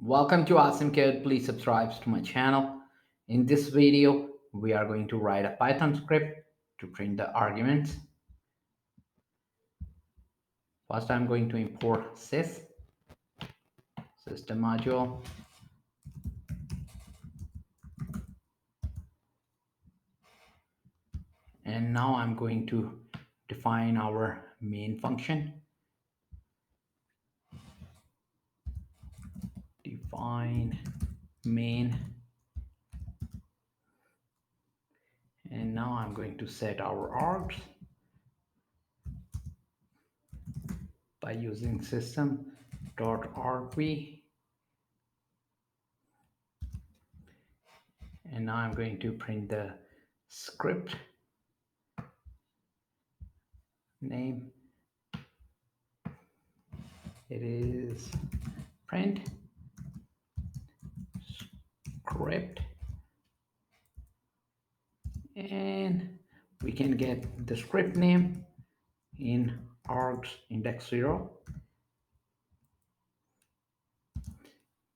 Welcome to Awesome Code. Please subscribe to my channel. In this video, we are going to write a Python script to print the arguments. First, I'm going to import sys system module. And now I'm going to define our main function. Define main. And now I'm going to set our args by using system.argv. And now I'm going to print the script name. It is print script, and we can get the script name in args index 0.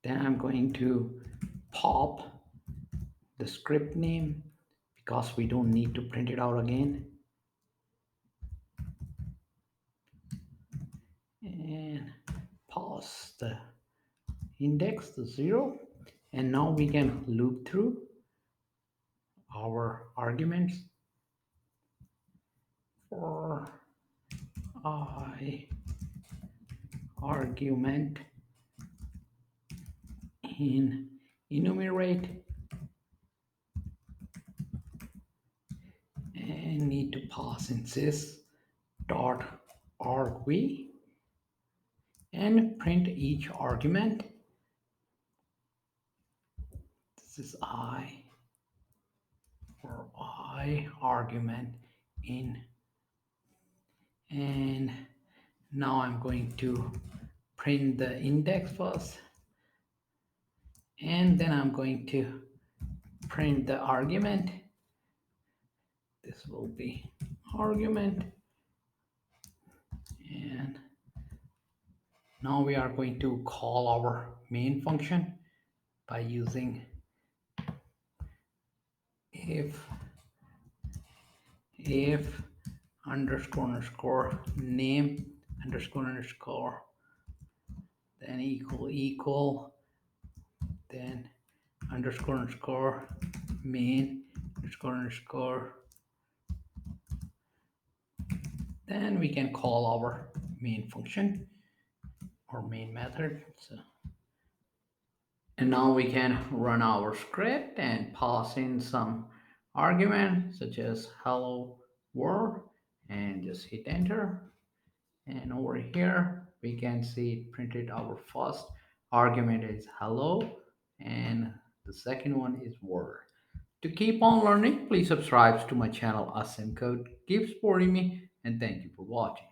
Then I'm going to pop the script name because we don't need to print it out again. And pass the index to 0. And now we can loop through our arguments for I argument in enumerate and need to pass in sys.argv and print each argument. This is I for I argument in, and now I'm going to print the index first, and then I'm going to print the argument. This will be argument, and now we are going to call our main function by using if underscore name underscore then equal then underscore main underscore, then we can call our main function or main method. And now we can run our script and pass in some argument such as hello world and just hit enter. And over here we can see it printed. Our first argument is hello and the second one is world. To keep on learning, please subscribe to my channel Awesome Code. Keep supporting me, and thank you for watching.